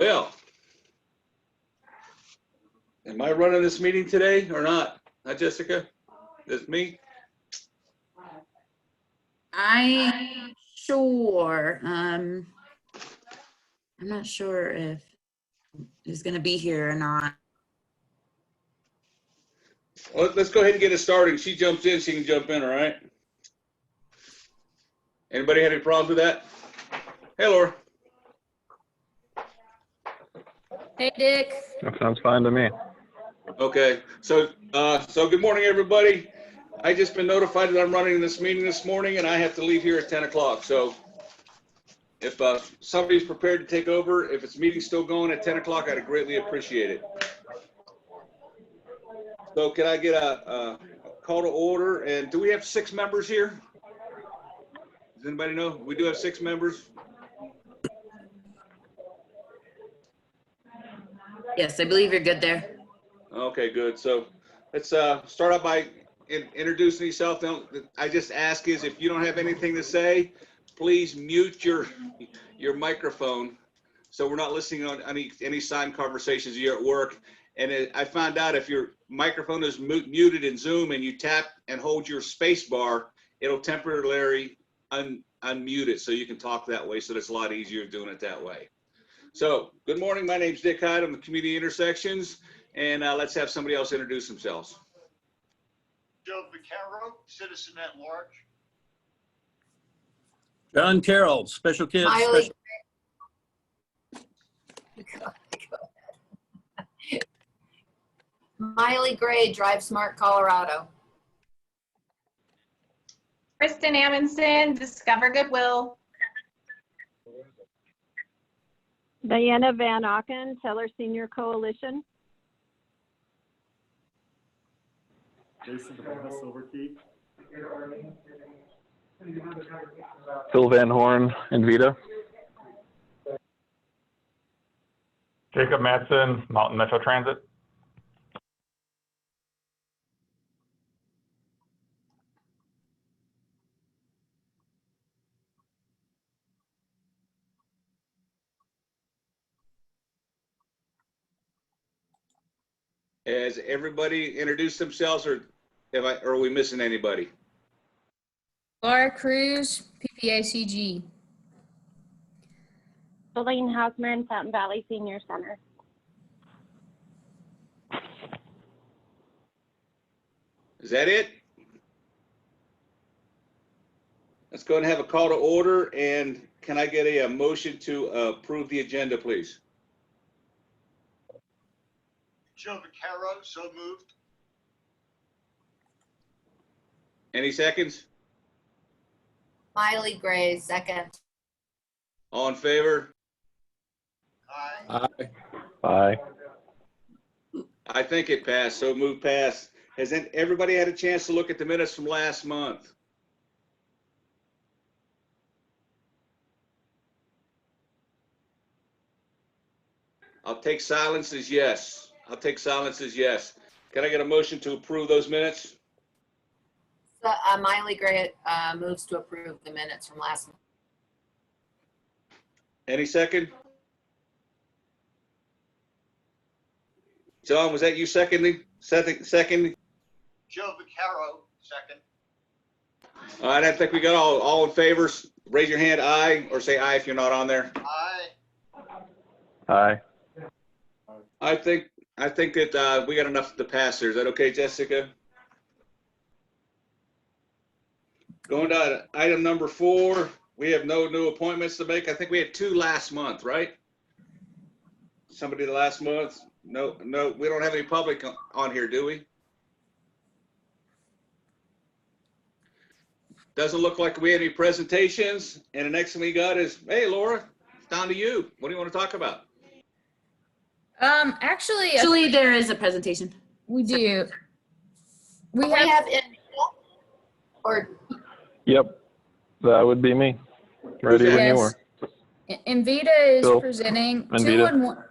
Well, am I running this meeting today or not? Not Jessica? That's me? I'm sure. I'm not sure if he's going to be here or not. Well, let's go ahead and get it started. She jumps in, she can jump in, all right? Anybody have any problems with that? Hey, Laura. Hey, Dick. That sounds fine to me. Okay, so good morning, everybody. I just been notified that I'm running this meeting this morning and I have to leave here at 10 o'clock. So if somebody's prepared to take over, if it's meeting still going at 10 o'clock, I'd greatly appreciate it. So can I get a call to order? And do we have 6 members here? Does anybody know? We do have 6 members. Yes, I believe you're good there. Okay, good. So let's start out by introducing yourself. I just ask is if you don't have anything to say, please mute your microphone so we're not listening on any side conversations you're at work. And I found out if your microphone is muted in Zoom and you tap and hold your space bar, it'll temporarily unmute it so you can talk that way. So it's a lot easier doing it that way. So good morning. My name's Dick Hyde. I'm the Community Intersections. And let's have somebody else introduce themselves. Joe Vaccaro, citizen at large. John Carroll, special kids. Miley. Miley Gray, Drive Smart, Colorado. Kristen Amundsen, Discover Goodwill. Diana Van Auken, Teller Senior Coalition. Jason DeBona, Silver Key. Phil Van Horn, Invita. Jacob Madsen, Mountain Metro Transit. Has everybody introduced themselves, or are we missing anybody? Laura Cruz, PPACG. Elaine Hausman, Fountain Valley Senior Center. Is that it? Let's go ahead and have a call to order. And can I get a motion to approve the agenda, please? Joe Vaccaro, so moved. Any seconds? Miley Gray, second. All in favor? Aye. Aye. Aye. I think it passed. So move passed. Has everybody had a chance to look at the minutes from last month? I'll take silence as yes. I'll take silence as yes. Can I get a motion to approve those minutes? So, Miley Gray moves to approve the minutes from last month. Any second? John, was that you seconding? Second? Joe Vaccaro, second. All right, I think we got all in favor. Raise your hand, aye, or say aye if you're not on there. Aye. Aye. I think that we got enough to pass there. Is that okay, Jessica? Going to item number 4, we have no new appointments to make. I think we had 2 last month, right? Somebody last month? No, we don't have any public on here, do we? Doesn't look like we had any presentations. And the next thing we got is, hey, Laura, it's down to you. What do you want to talk about? Actually, there is a presentation. we do. We have in or Yep. That would be me. Ready when you Yes. were. Invita is Phil. presenting Invita. 211.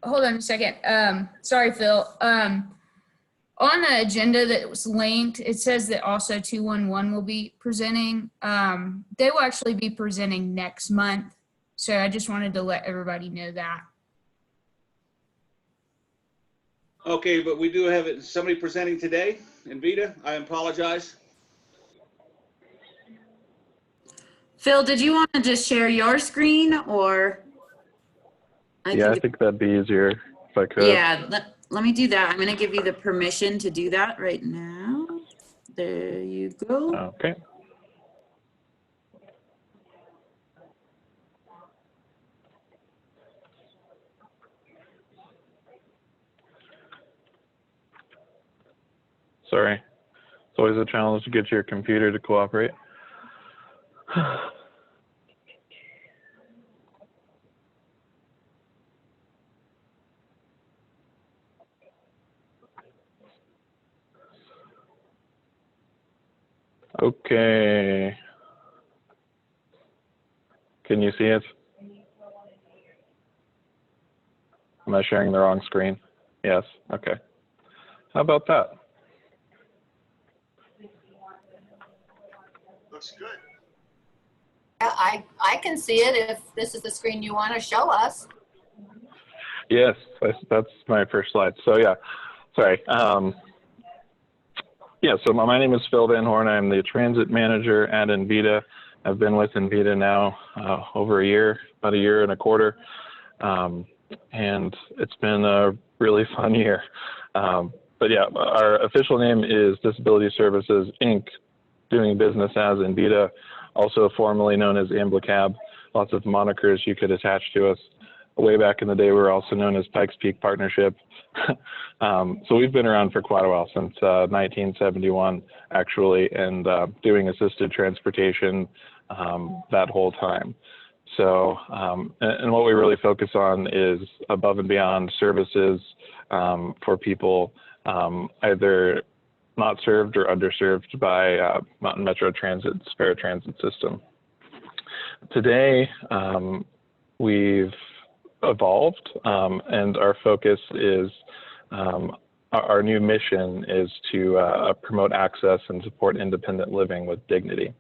Hold on a second. Sorry, Phil. On the agenda that was linked, it says that also 211 will be presenting. They will actually be presenting next month. So I just wanted to let everybody know that. Okay, but we do have somebody presenting today in Vita. I apologize. Phil, did you want to just share your screen or? Yeah, I think that'd be easier if I could. Yeah, let me do that. I'm going to give you the permission to do that right now. There you go. Okay. Sorry. It's always a challenge to get your computer to cooperate. Okay. Can you see it? Am I sharing the wrong screen? Yes. Okay. How about that? Looks good. I can see it if this is the screen you want to show us. Yes, that's my first slide. So yeah, sorry. Yeah, so my name is Phil Van Horn. I'm the transit manager at Envita. I've been with Envita now over a year, about a year and a quarter. And it's been a really fun year. But yeah, our official name is Disability Services, Inc., doing business as Envita, also formerly known as Amblicab. Lots of monikers you could attach to us. Way back in the day, we were also known as Pikes Peak Partnership. So we've been around for quite a while, since 1971, actually, and doing assisted transportation that whole time. So, and what we really focus on is above and beyond services for people either not served or underserved by Mountain Metro Transit's paratransit system. Today, we've evolved, and our focus is, our new mission is to promote access and support independent living with dignity.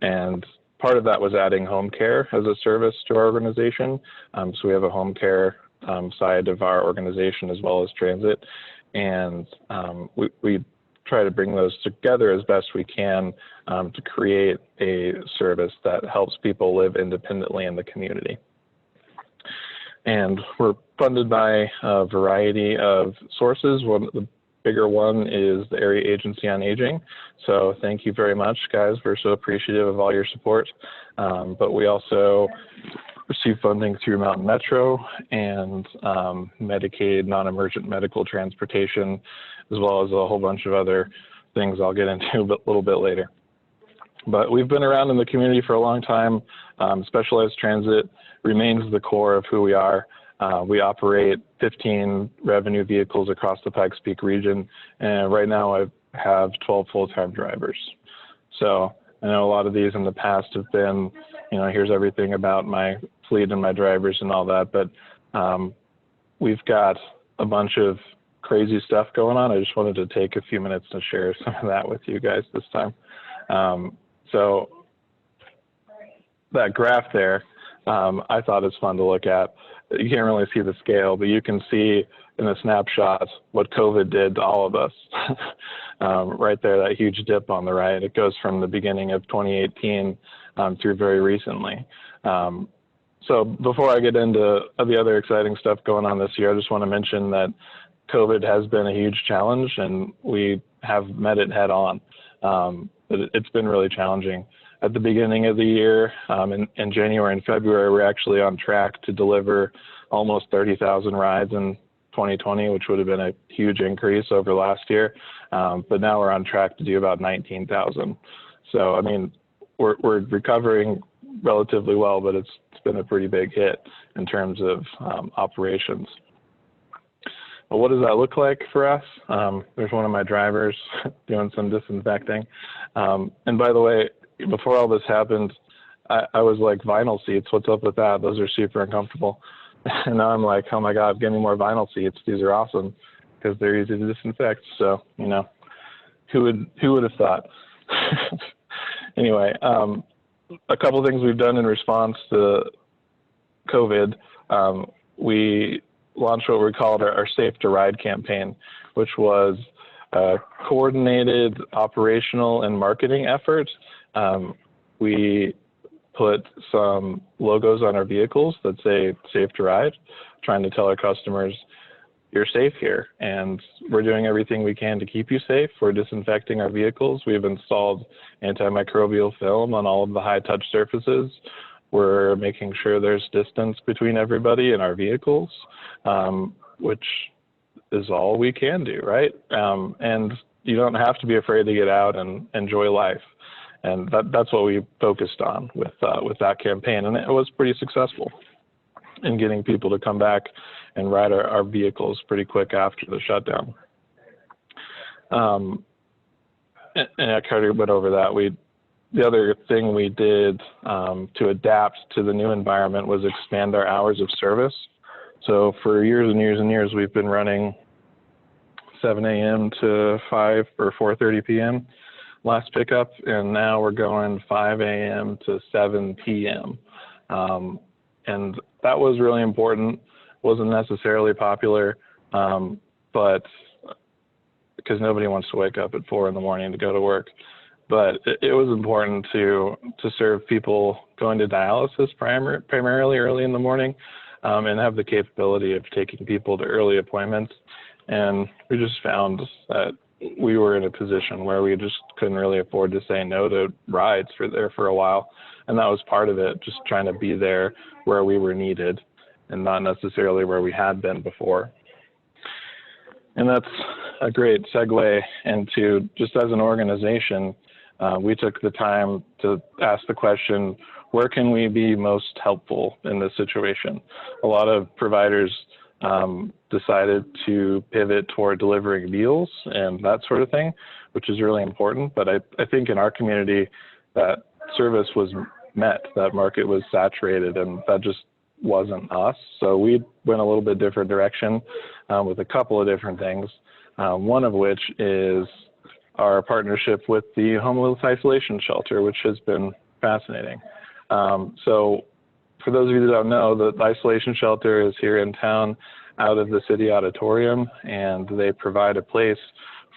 And part of that was adding home care as a service to our organization. So we have a home care side of our organization as well as transit. And we try to bring those together as best we can to create a service that helps people live independently in the community. And we're funded by a variety of sources. The bigger one is the Area Agency on Aging. So thank you very much, guys. We're so appreciative of all your support. But we also receive funding through Mountain Metro and Medicaid, non-emergent medical transportation, as well as a whole bunch of other things I'll get into a little bit later. But we've been around in the community for a long time. Specialized transit remains the core of who we are. We operate 15 revenue vehicles across the Pikes Peak region, and right now I have 12 full-time drivers. So I know a lot of these in the past have been, you know, here's everything about my fleet and my drivers and all that, but we've got a bunch of crazy stuff going on. I just wanted to take a few minutes to share some of that with you guys this time. So that graph there, I thought it's fun to look at. You can't really see the scale, but you can see in a snapshot what COVID did to all of us. Right there, that huge dip on the right. It goes from the beginning of 2018 through very recently. So before I get into the other exciting stuff going on this year, I just want to mention that COVID has been a huge challenge, and we have met it head on. But it's been really challenging. At the beginning of the year, in January and February, we're actually on track to deliver almost 30,000 rides in 2020, which would have been a huge increase over last year. But now we're on track to do about 19,000. So, I mean, we're recovering relatively well, but it's been a pretty big hit in terms of operations. Well, what does that look like for us? There's one of my drivers doing some disinfecting. And by the way, before all this happened, I was like, vinyl seats, what's up with that? Those are super uncomfortable. And now I'm like, oh my God, give me more vinyl seats. These are awesome because they're easy to disinfect. So, you know, who would have thought? Anyway, a couple things we've done in response to COVID, we launched what we called our Safe to Ride campaign, which was a coordinated operational and marketing effort. We put some logos on our vehicles that say Safe to Ride, trying to tell our customers, you're safe here, and we're doing everything we can to keep you safe. We're disinfecting our vehicles. We've installed antimicrobial film on all of the high touch surfaces. We're making sure there's distance between everybody in our vehicles, which is all we can do, right? And you don't have to be afraid to get out and enjoy life. And that's what we focused on with that campaign. And it was pretty successful in getting people to come back and ride our vehicles pretty quick after the shutdown. And I kind of went over that. The other thing we did to adapt to the new environment was expand our hours of service. So for years and years and years, we've been running 7 a.m. to 5 or 4:30 p.m. last pickup, and now we're going 5 a.m. to 7 p.m. And that was really important. Wasn't necessarily popular, but because nobody wants to wake up at 4 in the morning to go to work. But it was important to serve people going to dialysis primarily early in the morning, and have the capability of taking people to early appointments. And we just found that we were in a position where we just couldn't really afford to say no to rides for a while. And that was part of it, just trying to be there where we were needed and not necessarily where we had been before. And that's a great segue into, just as an organization, we took the time to ask the question, where can we be most helpful in this situation? A lot of providers decided to pivot toward delivering meals and that sort of thing, which is really important. But I think in our community, that service was met, that market was saturated, and that just wasn't us. So we went a little bit different direction with a couple of different things. One of which is our partnership with the homeless isolation shelter, which has been fascinating. So for those of you that don't know, the isolation shelter is here in town out of the city auditorium, and they provide a place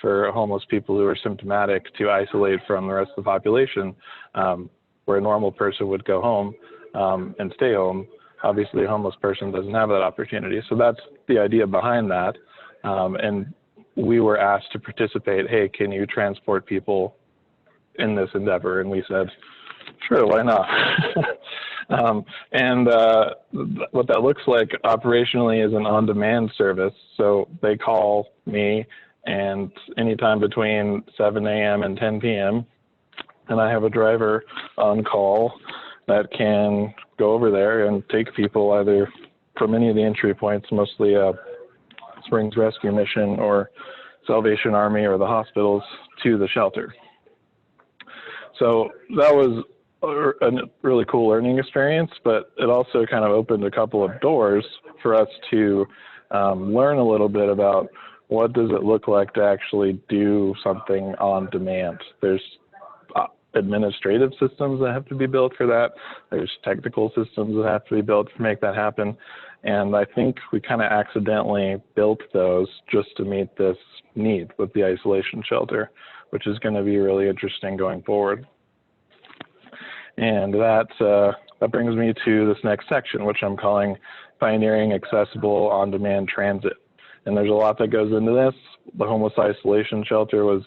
for homeless people who are symptomatic to isolate from the rest of the population, where a normal person would go home and stay home. Obviously, a homeless person doesn't have that opportunity. So that's the idea behind that. And we were asked to participate. Hey, can you transport people in this endeavor? And we said, sure, why not? What that looks like operationally is an on-demand service. So they call me, and anytime between 7 a.m. and 10 p.m., and I have a driver on call that can go over there and take people either from any of the entry points, mostly Springs Rescue Mission or Salvation Army or the hospitals, to the shelter. So that was a really cool learning experience, but it also kind of opened a couple of doors for us to learn a little bit about what does it look like to actually do something on demand. There's administrative systems that have to be built for that. There's technical systems that have to be built to make that happen. And I think we kind of accidentally built those just to meet this need with the isolation shelter, which is going to be really interesting going forward. And that brings me to this next section, which I'm calling Pioneering Accessible On-Demand Transit. And there's a lot that goes into this. The homeless isolation shelter was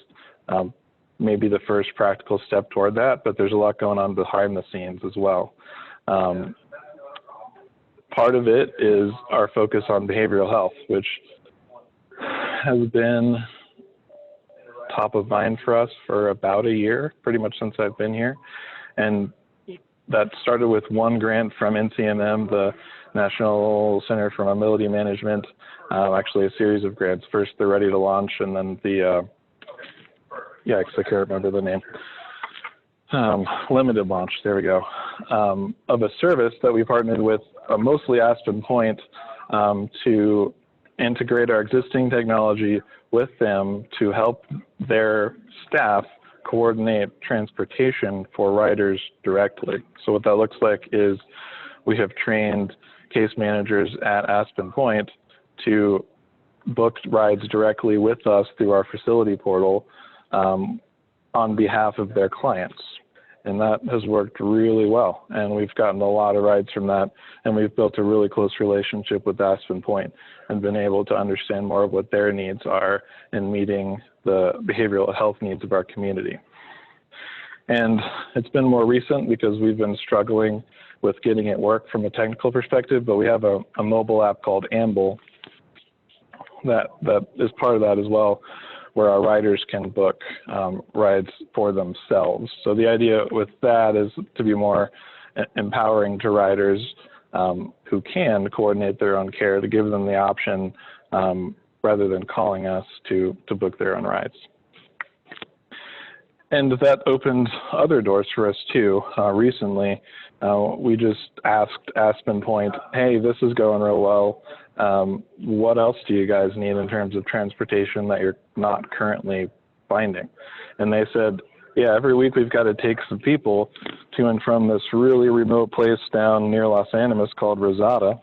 maybe the first practical step toward that, but there's a lot going on behind the scenes as well. Part of it is our focus on behavioral health, which has been top of mind for us for about a year, pretty much since I've been here. And that started with one grant from NCMM, the National Center for Mobility Management, actually a series of grants. First, the Ready to Launch, and then the, I can't remember the name. Limited launch, there we go, of a service that we partnered with, mostly Aspen Point, to integrate our existing technology with them to help their staff coordinate transportation for riders directly. So what that looks like is we have trained case managers at Aspen Point to book rides directly with us through our facility portal on behalf of their clients. And that has worked really well. And we've gotten a lot of rides from that. And we've built a really close relationship with Aspen Point and been able to understand more of what their needs are in meeting the behavioral health needs of our community. And it's been more recent because we've been struggling with getting it work from a technical perspective, but we have a mobile app called Amble that is part of that as well, where our riders can book rides for themselves. So the idea with that is to be more empowering to riders who can coordinate their own care, to give them the option rather than calling us to book their own rides. And that opened other doors for us too. Recently, we just asked Aspen Point, hey, this is going real well. What else do you guys need in terms of transportation that you're not currently finding? And they said, yeah, every week we've got to take some people to and from this really remote place down near Los Animas called Rosada,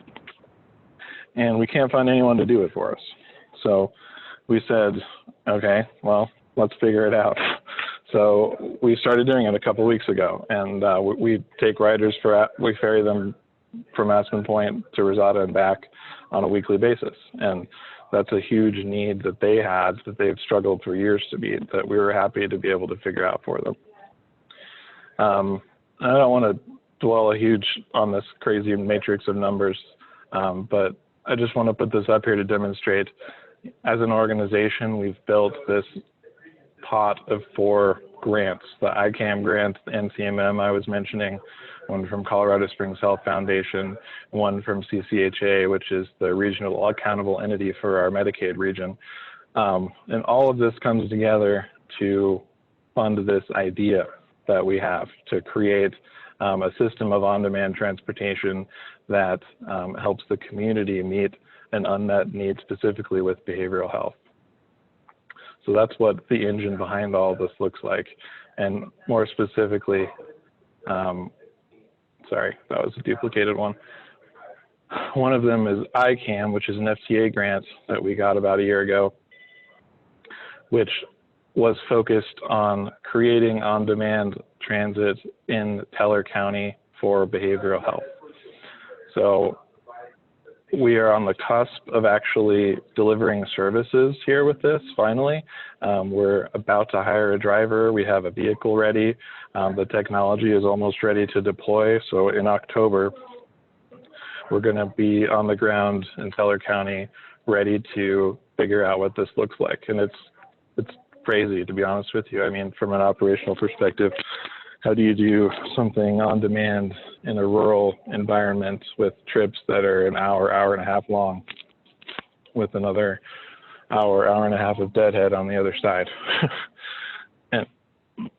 and we can't find anyone to do it for us. So we said, okay, well, let's figure it out. So we started doing it a couple weeks ago, and we take riders we ferry them from Aspen Point to Rosada and back on a weekly basis. And that's a huge need that they had, that they've struggled for years to meet, that we were happy to be able to figure out for them. I don't want to dwell on this crazy matrix of numbers, but I just want to put this up here to demonstrate, as an organization, we've built this pot of 4 grants, the ICAM grant, the NCMM I was mentioning, one from Colorado Springs Health Foundation, one from CCHA, which is the regional accountable entity for our Medicaid region. And all of this comes together to fund this idea that we have to create a system of on-demand transportation that helps the community meet an unmet need, specifically with behavioral health. So that's what the engine behind all of this looks like. And more specifically, sorry, that was a duplicated one. One of them is ICAM, which is an FTA grant that we got about a year ago, which was focused on creating on-demand transit in Keller County for behavioral health. So we are on the cusp of actually delivering services here with this, finally. We're about to hire a driver. We have a vehicle ready. The technology is almost ready to deploy. So in October, we're going to be on the ground in Keller County, ready to figure out what this looks like. And it's crazy, to be honest with you. I mean, from an operational perspective, how do you do something on demand in a rural environment with trips that are an hour, hour and a half long, with another hour, hour and a half of deadhead on the other side? And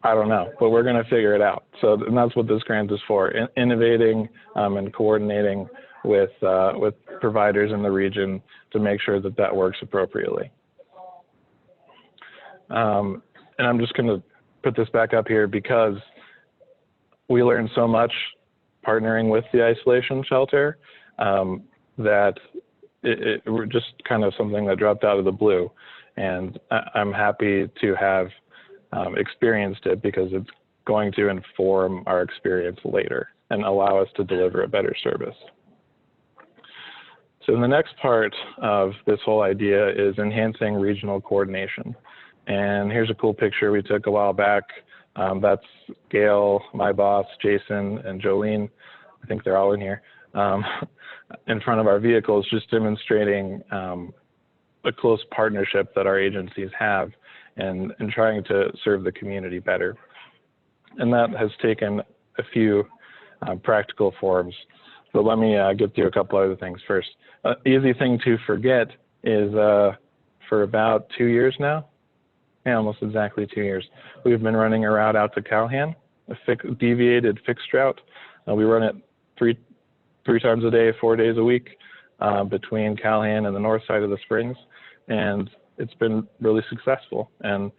I don't know, but we're going to figure it out. So, and that's what this grant is for, innovating and coordinating with providers in the region to make sure that that works appropriately. And I'm just going to put this back up here because we learned so much partnering with the isolation shelter that it were just kind of something that dropped out of the blue. And I'm happy to have experienced it because it's going to inform our experience later and allow us to deliver a better service. So the next part of this whole idea is enhancing regional coordination. And here's a cool picture we took a while back. That's Gail, my boss, Jason, and Jolene. I think they're all in here. In front of our vehicles, just demonstrating a close partnership that our agencies have and trying to serve the community better. And that has taken a few practical forms. But let me get through a couple other things first. Easy thing to forget is for about 2 years now, yeah, almost exactly 2 years, we've been running a route out to Calhan, a deviated fixed route. We run it three times a day, 4 days a week between Calhan and the north side of the Springs. And it's been really successful. And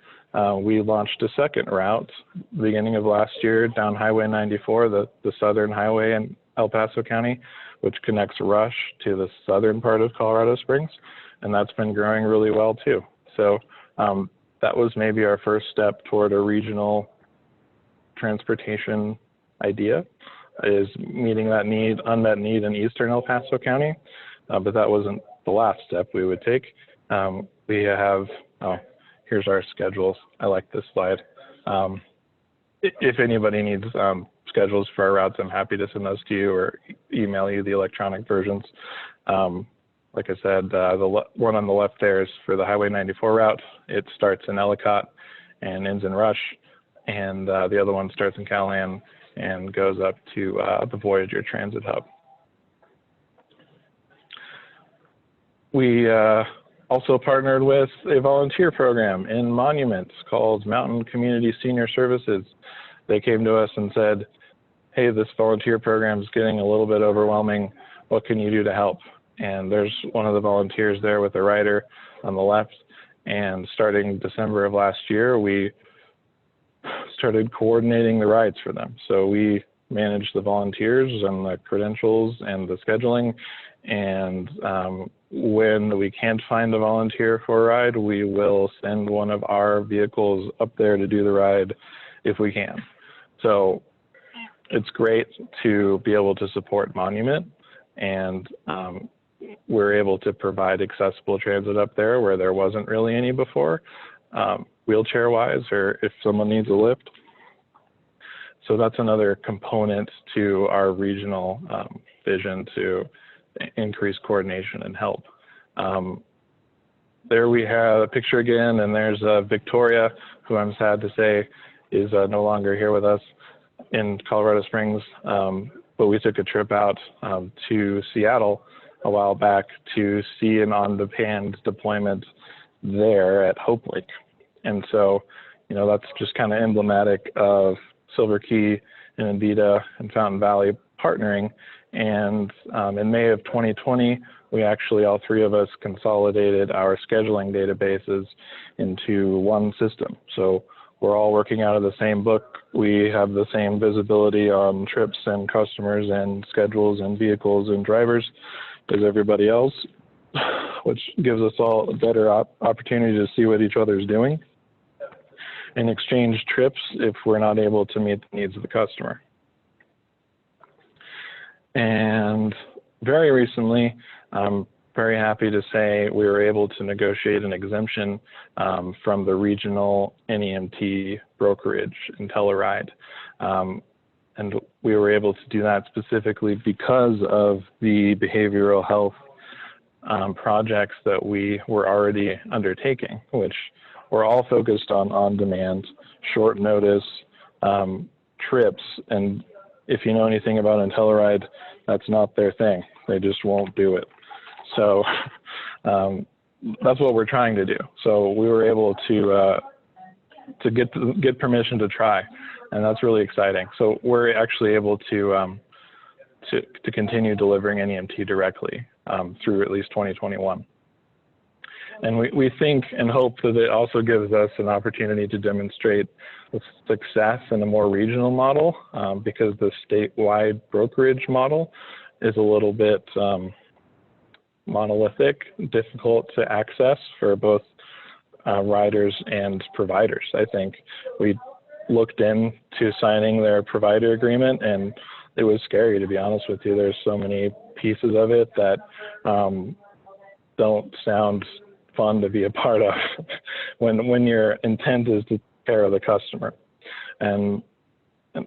we launched a second route beginning of last year down Highway 94, the southern highway El Paso County, which connects Rush to the southern part of Colorado Springs, and that's been growing really well too. So that was maybe our first step toward a regional transportation idea, is meeting that need, unmet need in eastern El Paso County, but that wasn't the last step we would take. We have, here's our schedules. I like this slide. If anybody needs schedules for our routes, I'm happy to send those to you or email you the electronic versions. Like I said, the one on the left there is for the Highway 94 route. It starts in Ellicott and ends in Rush, and the other one starts in Callahan and goes up to the Voyager Transit Hub. We also partnered with a volunteer program in Monuments called Mountain Community Senior Services. They came to us and said, hey, this volunteer program is getting a little bit overwhelming. What can you do to help? And there's one of the volunteers there with a rider on the left. And starting December of last year, we started coordinating the rides for them. So we manage the volunteers and the credentials and the scheduling. And when we can't find a volunteer for a ride, we will send one of our vehicles up there to do the ride if we can. So it's great to be able to support Monument, and we're able to provide accessible transit up there where there wasn't really any before, wheelchair-wise, or if someone needs a lift. So that's another component to our regional vision to increase coordination and help. There we have a picture again, and there's Victoria, who I'm sad to say is no longer here with us in Colorado Springs, but we took a trip out to Seattle a while back to see an on-demand deployment there at Hope Lake. And so, you know, that's just kind of emblematic of Silver Key and Envita and Fountain Valley partnering. And in May of 2020, we actually, all three of us, consolidated our scheduling databases into one system. So we're all working out of the same book. We have the same visibility on trips and customers and schedules and vehicles and drivers as everybody else, which gives us all a better opportunity to see what each other's doing and exchange trips if we're not able to meet the needs of the customer. And very recently, I'm very happy to say we were able to negotiate an exemption from the regional NEMT brokerage in Telluride. And we were able to do that specifically because of the behavioral health projects that we were already undertaking, which were all focused on on-demand, short notice trips. And if you know anything about Telluride, that's not their thing. They just won't do it. So that's what we're trying to do. So we were able to get permission to try, and that's really exciting. So we're actually able to continue delivering NEMT directly through at least 2021. And we think and hope that it also gives us an opportunity to demonstrate the success in a more regional model, because the statewide brokerage model is a little bit monolithic, difficult to access for both riders and providers. I think we looked into signing their provider agreement, and it was scary, to be honest with you. There's so many pieces of it that don't sound fun to be a part of when your intent is to take care of the customer. And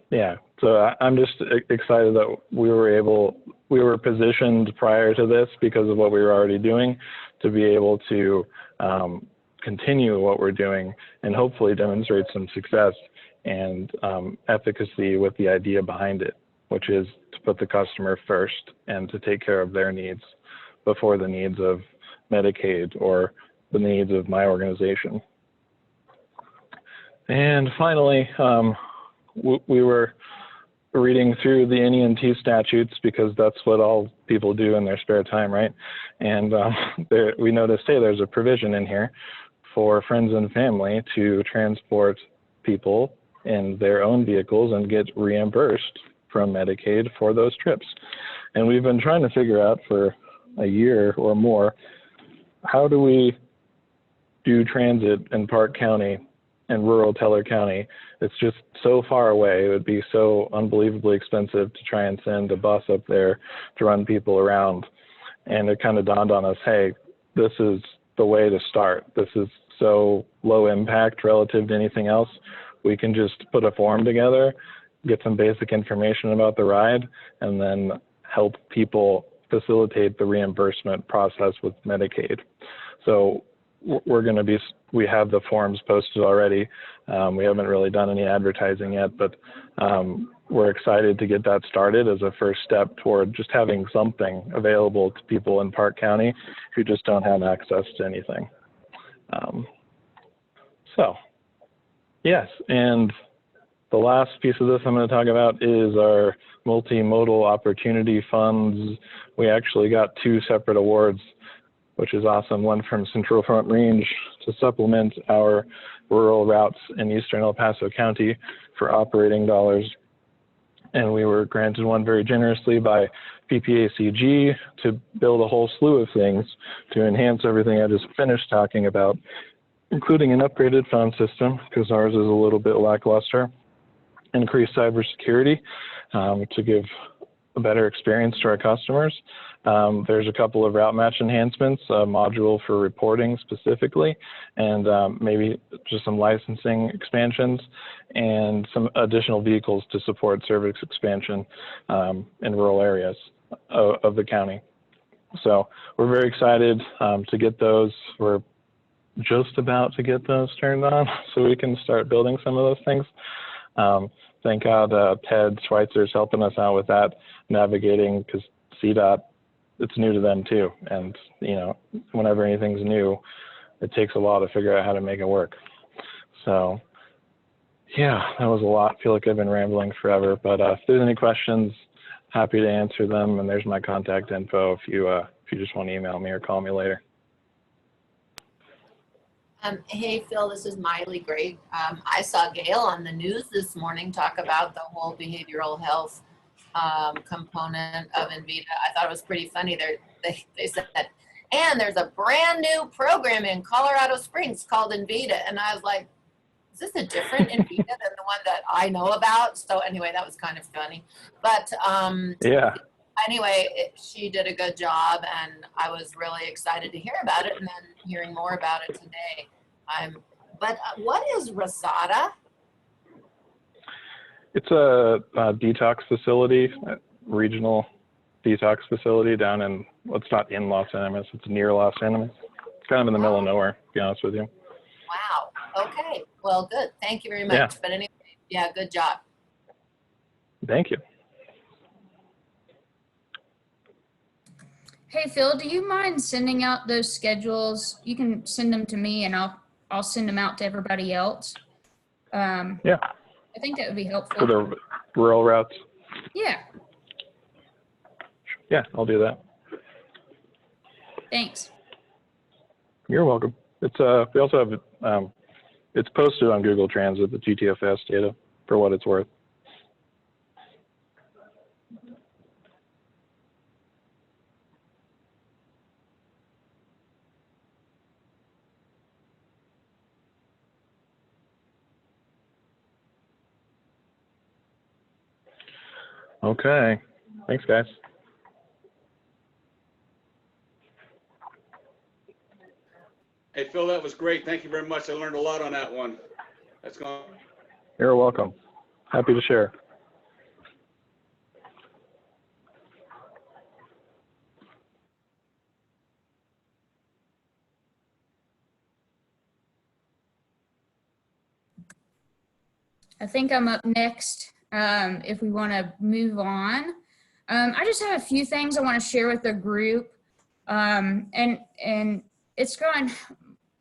yeah, so I'm just excited that we were positioned prior to this because of what we were already doing to be able to continue what we're doing and hopefully demonstrate some success and efficacy with the idea behind it, which is to put the customer first and to take care of their needs before the needs of Medicaid or the needs of my organization. And finally, we were reading through the NEMT statutes because that's what all people do in their spare time, right? And we noticed, hey, there's a provision in here for friends and family to transport people in their own vehicles and get reimbursed from Medicaid for those trips. And we've been trying to figure out for a year or more, how do we do transit in Park County and rural Teller County? It's just so far away. It would be so unbelievably expensive to try and send a bus up there to run people around. And it kind of dawned on us, hey, this is the way to start. This is so low impact relative to anything else. We can just put a form together, get some basic information about the ride, and then help people facilitate the reimbursement process with Medicaid. So we have the forms posted already. We haven't really done any advertising yet, but we're excited to get that started as a first step toward just having something available to people in Park County who just don't have access to anything. So, yes, and the last piece of this I'm going to talk about is our multi-modal opportunity funds. We actually got 2 separate awards, which is awesome. One from Central Front Range to supplement our rural routes in eastern El Paso County for operating dollars. And we were granted one very generously by PPACG to build a whole slew of things to enhance everything I just finished talking about, including an upgraded phone system, because ours is a little bit lackluster, increased cybersecurity to give a better experience to our customers. There's a couple of route match enhancements, a module for reporting specifically, and maybe just some licensing expansions and some additional vehicles to support service expansion in rural areas of the county. So we're very excited to get those. We're just about to get those turned on so we can start building some of those things. Thank God Ted Schweitzer is helping us out with that, navigating, because CDOT, it's new to them too. And, you know, whenever anything's new, it takes a while to figure out how to make it work. So, yeah, that was a lot. I feel like I've been rambling forever, but if there's any questions, happy to answer them. And there's my contact info if you just want to email me or call me later. Hey, Phil, this is Miley Gray. I saw Gail on the news this morning talk about the whole behavioral health component of Envita. I thought it was pretty funny. They said, and there's a brand new program in Colorado Springs called Envita. And I was like, is this a different Envita than the one that I know about? So anyway, that was kind of funny. But yeah. Anyway, she did a good job, and I was really excited to hear about it, and then hearing more about it today. But what is Rosada? It's a detox facility, a regional detox facility down in, well, it's not in Los Animas, it's near Los Animas. It's kind of in the middle of nowhere, to be honest with you. Wow. Okay. Well, good. Thank you very much. Yeah. But anyway, yeah, good job. Thank you. Hey, Phil, do you mind sending out those schedules? You can send them to me and I'll send them out to everybody else. Yeah. I think that would be helpful. For the rural routes? Yeah. Yeah, I'll do that. Thanks. You're welcome. It's we also have it's posted on Google Transit, the GTFS data, for what it's worth. Okay. Thanks, guys. Hey, Phil, that was great. Thank you very much. I learned a lot on that one. That's gone. You're welcome. Happy to share. I think I'm up next. If we want to move on, I just have a few things I want to share with the group, and it's going.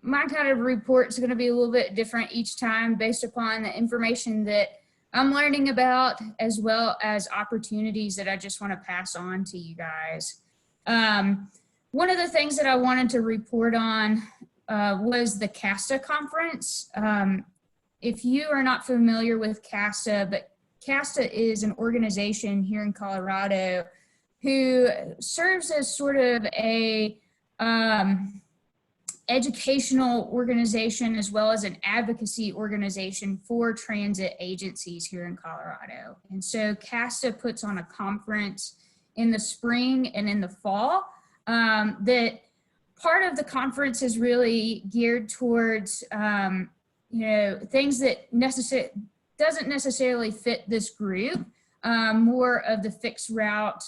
My kind of report is going to be a little bit different each time based upon the information that I'm learning about, as well as opportunities that I just want to pass on to you guys. One of the things that I wanted to report on was the Casa Conference. If you are not familiar with Casa, but CASTA is an organization here in Colorado who serves as sort of a educational organization as well as an advocacy organization for transit agencies here in Colorado. And so CASTA puts on a conference in the spring and in the fall that part of the conference is really geared towards things that doesn't necessarily fit this group, more of the fixed route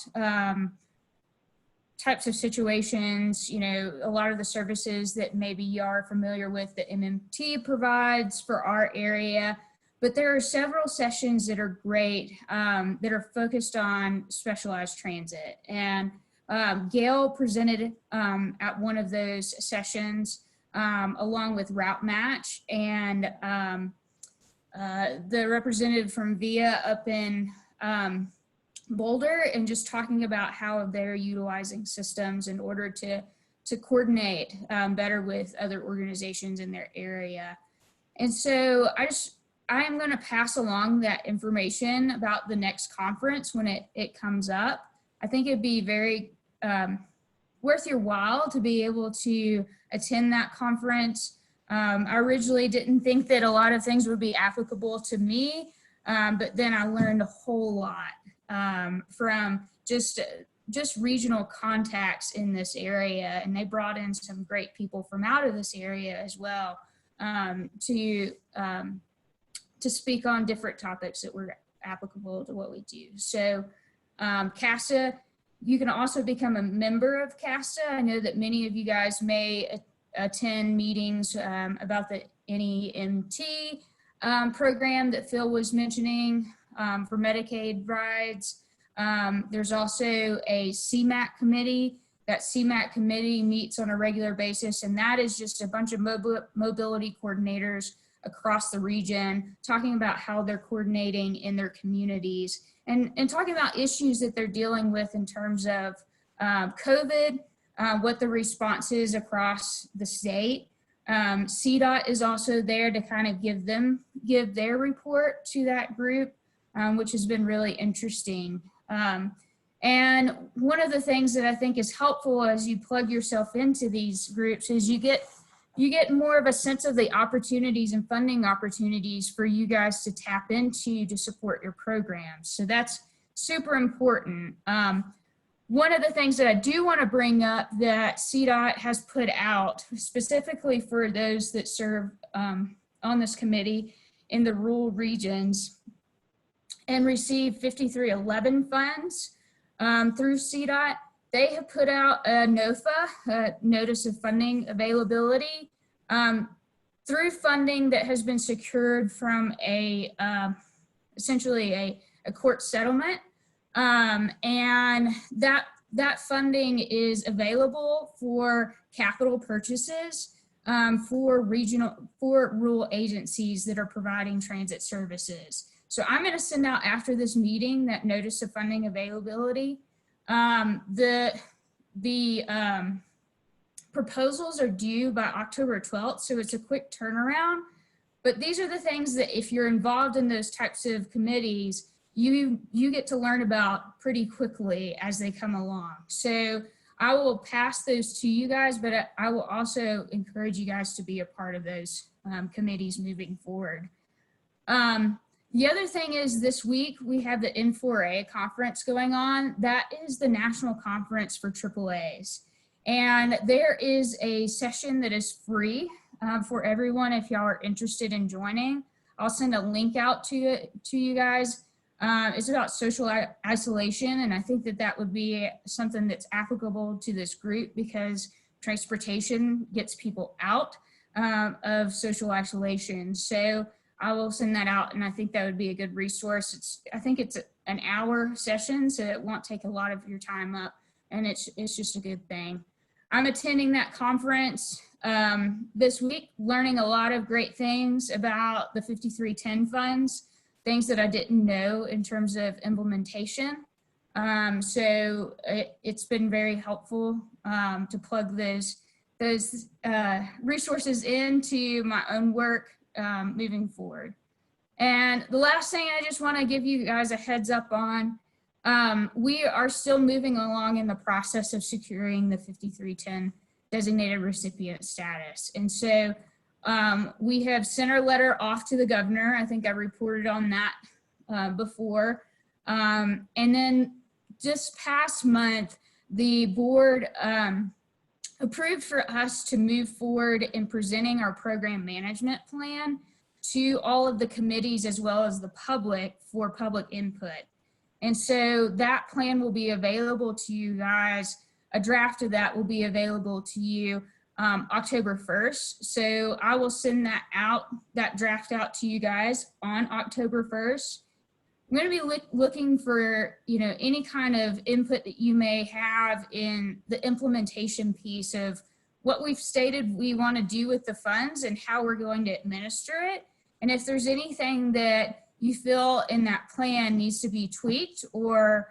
types of situations, a lot of the services that maybe you are familiar with that MMT provides for our area. But there are several sessions that are great that are focused on specialized transit. And Gail presented at one of those sessions along with Route Match and the representative from VIA up in Boulder, and just talking about how they're utilizing systems in order to coordinate better with other organizations in their area. And so I am going to pass along that information about the next conference when it comes up. I think it'd be very worth your while to be able to attend that conference. I originally didn't think that a lot of things would be applicable to me, but then I learned a whole lot from just regional contacts in this area, and they brought in some great people from out of this area as well to speak on different topics that were applicable to what we do. So CASTA, you can also become a member of CASTA. I know that many of you guys may attend meetings about the NEMT program that Phil was mentioning for Medicaid rides. There's also a Cmac committee. That Cmac committee meets on a regular basis, and that is just a bunch of mobility coordinators across the region talking about how they're coordinating in their communities and talking about issues that they're dealing with in terms of COVID, what the response is across the state. CDOT is also there to kind of give their report to that group, which has been really interesting. And one of the things that I think is helpful as you plug yourself into these groups is you get more of a sense of the opportunities and funding opportunities for you guys to tap into to support your programs. So that's super important. One of the things that I do want to bring up that CDOT has put out specifically for those that serve on this committee in the rural regions and receive 5311 funds through CDOT, they have put out a NOFA, a Notice of Funding Availability, through funding that has been secured from essentially a court settlement. And that funding is available for capital purchases for rural agencies that are providing transit services. So I'm going to send out after this meeting that Notice of Funding Availability. The proposals are due by October 12th, so it's a quick turnaround. But these are the things that if you're involved in those types of committees, you get to learn about pretty quickly as they come along. So I will pass those to you guys, but I will also encourage you guys to be a part of those committees moving forward. The other thing is this week we have the N4A conference going on. That is the national conference for AAAs. And there is a session that is free for everyone if y'all are interested in joining. I'll send a link out to you guys. It's about social isolation, and I think that would be something that's applicable to this group because transportation gets people out of social isolation. So I will send that out, and I think that would be a good resource. I think it's an hour session, so it won't take a lot of your time up, and it's just a good thing. I'm attending that conference this week, learning a lot of great things about the 5310 funds, things that I didn't know in terms of implementation. So it's been very helpful to plug those resources into my own work moving forward. And the last thing I just want to give you guys a heads up on, we are still moving along in the process of securing the 5310 designated recipient status. And so we have sent our letter off to the governor. I think I reported on that before. And then just past month, the board approved for us to move forward in presenting our program management plan to all of the committees as well as the public for public input. And so that plan will be available to you guys. A draft of that will be available to you October 1st. So I will send that draft out to you guys on October 1st. I'm going to be looking for, any kind of input that you may have in the implementation piece of what we've stated we want to do with the funds and how we're going to administer it. And if there's anything that you feel in that plan needs to be tweaked or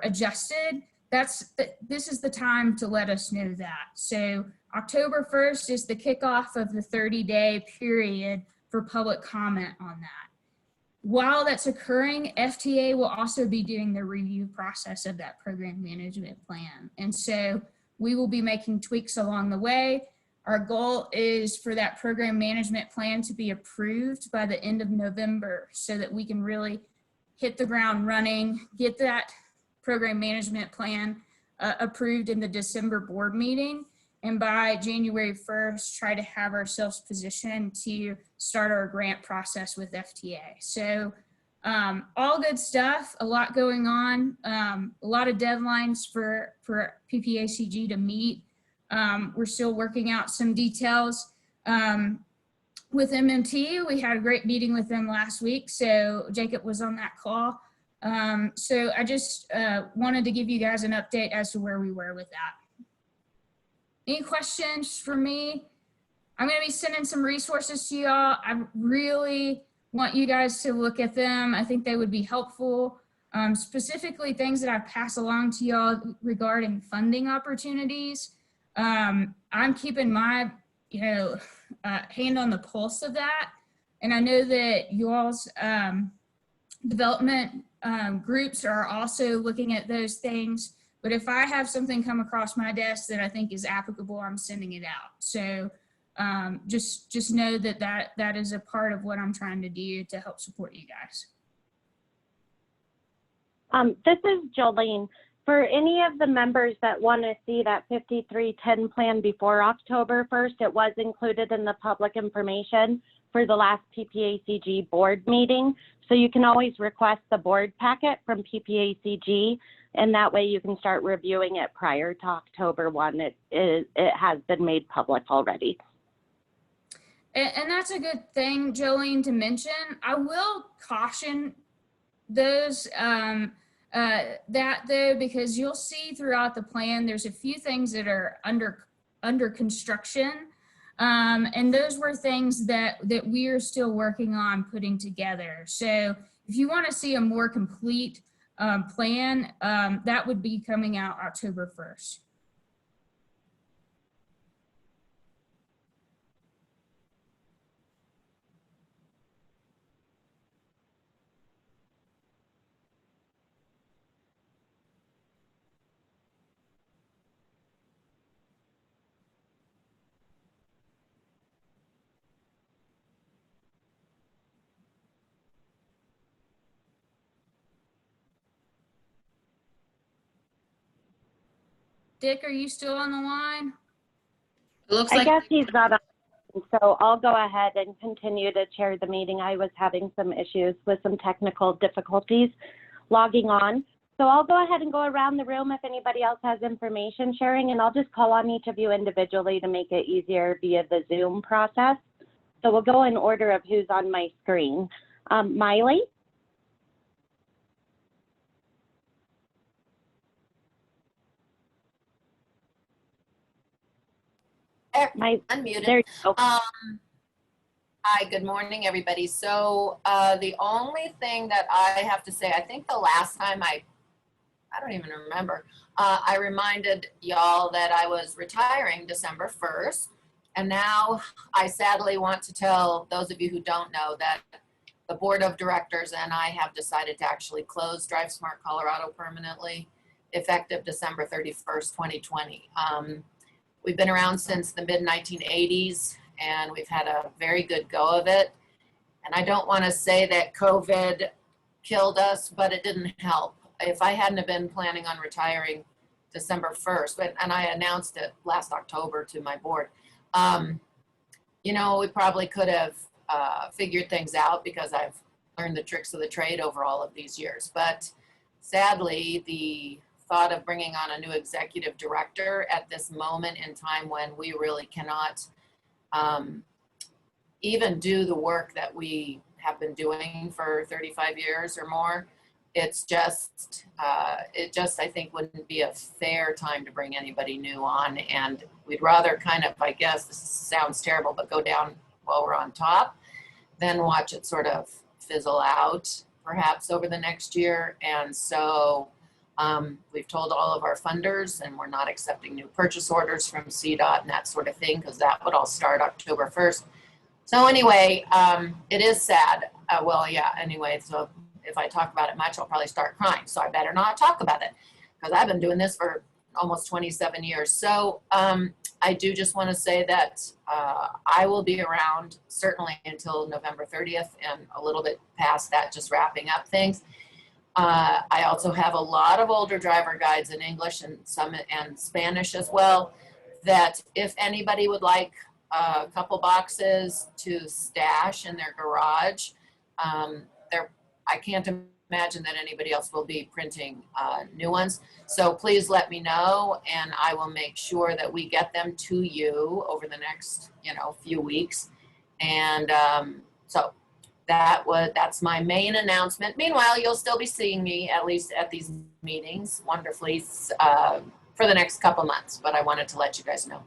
adjusted, this is the time to let us know that. So October 1st is the kickoff of the 30-day period for public comment on that. While that's occurring, FTA will also be doing the review process of that program management plan. And so we will be making tweaks along the way. Our goal is for that program management plan to be approved by the end of November so that we can really hit the ground running, get that program management plan approved in the December board meeting. And by January 1st, try to have ourselves positioned to start our grant process with FTA. So all good stuff, a lot going on, a lot of deadlines for PPACG to meet. We're still working out some details with MMT. We had a great meeting with them last week, so Jacob was on that call. So I just wanted to give you guys an update as to where we were with that. Any questions for me? I'm going to be sending some resources to y'all. I really want you guys to look at them. I think they would be helpful, specifically things that I pass along to y'all regarding funding opportunities. I'm keeping my, hand on the pulse of that. And I know that y'all's development groups are also looking at those things. But if I have something come across my desk that I think is applicable, I'm sending it out. So just know that is a part of what I'm trying to do to help support you guys. This is Jolene. For any of the members that want to see that 5310 plan before October 1st, it was included in the public information for the last PPACG board meeting. So you can always request the board packet from PPACG, and that way you can start reviewing it prior to October 1. It has been made public already. And that's a good thing, Jolene, to mention. I will caution those that though, because you'll see throughout the plan, there's a few things that are under construction. And those were things that we are still working on putting together. So if you want to see a more complete plan, that would be coming out October 1st. Dick, are you still on the line? It looks I like guess he's not on, so I'll go ahead and continue to chair the meeting. I was having some issues with some technical difficulties logging on. So I'll go ahead and go around the room if anybody else has information sharing, and I'll just call on each of you individually to make it easier via the Zoom process. So we'll go in order of who's on my screen. Miley? unmuted. There you go. Hi, good morning, everybody. So the only thing that I have to say, I think the last time I don't even remember, I reminded y'all that I was retiring December 1st. And now I sadly want to tell those of you who don't know that the board of directors and I have decided to actually close Drive Smart Colorado permanently, effective December 31st, 2020. We've been around since the mid 1980s and we've had a very good go of it. And I don't want to say that COVID killed us, but it didn't help. If I hadn't have been planning on retiring December 1st, and I announced it last October to my board, you know, we probably could have figured things out because I've learned the tricks of the trade over all of these years. But sadly, the thought of bringing on a new executive director at this moment in time when we really cannot even do the work that we have been doing for 35 years or more, it's just, I think wouldn't be a fair time to bring anybody new on. And we'd rather kind of, I guess this sounds terrible, but go down while we're on top, then watch it sort of fizzle out perhaps over the next year. And so we've told all of our funders and we're not accepting new purchase orders from CDOT and that sort of thing, because that would all start October 1st. So anyway, it is sad. Well, yeah, anyway, so if I talk about it much, I'll probably start crying. So I better not talk about it because I've been doing this for almost 27 years. So I do just want to say that I will be around certainly until November 30th and a little bit past that, just wrapping up things. I also have a lot of older driver guides in English and some and Spanish as well, that if anybody would like a couple boxes to stash in their garage, I can't imagine that anybody else will be printing new ones. So please let me know and I will make sure that we get them to you over the next, few weeks. And so that's my main announcement. Meanwhile, you'll still be seeing me at least at these meetings wonderfully for the next couple months, but I wanted to let you guys know.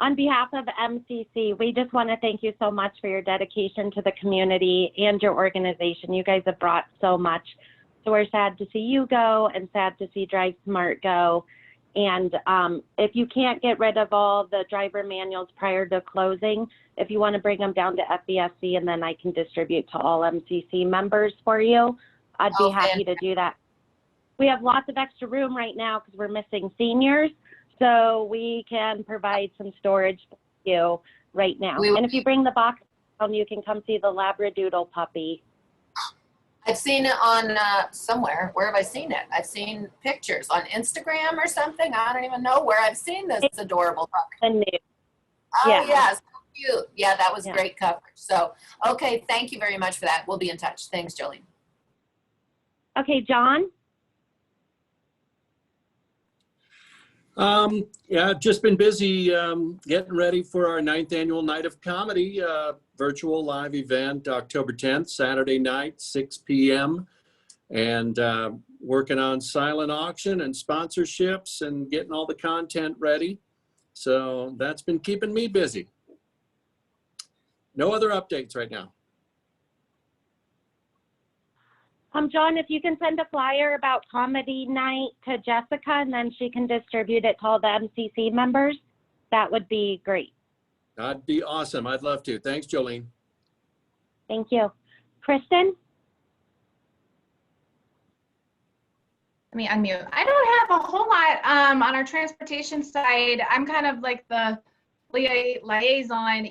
On behalf of MCC, we just want to thank you so much for your dedication to the community and your organization. You guys have brought so much. So we're sad to see you go and sad to see Drive Smart go. And if you can't get rid of all the driver manuals prior to closing, if you want to bring them down to FBSC and then I can distribute to all MCC members for you, I'd be happy to do that. We have lots of extra room right now because we're missing seniors. So we can provide some storage for you right now. And if you bring the box down, you can come see the Labradoodle puppy. I've seen it on somewhere. Where have I seen it? I've seen pictures on Instagram or something. I don't even know where I've seen this adorable puppy. Oh, yeah, so cute. Yeah, that was great coverage. So, okay, thank you very much for that. We'll be in touch. Thanks, Jolene. Okay, John? Yeah, I've just been busy getting ready for our 9th annual Night of Comedy virtual live event, October 10th, Saturday night, 6 p.m. And working on silent auction and sponsorships and getting all the content ready. So that's been keeping me busy. No other updates right now. John, if you can send a flyer about comedy night to Jessica and then she can distribute it to all the MCC members, that would be great. That'd be awesome. I'd love to. Thanks, Jolene. Thank you. Kristen? Let me unmute. I don't have a whole lot on our transportation side. I'm kind of like the liaison,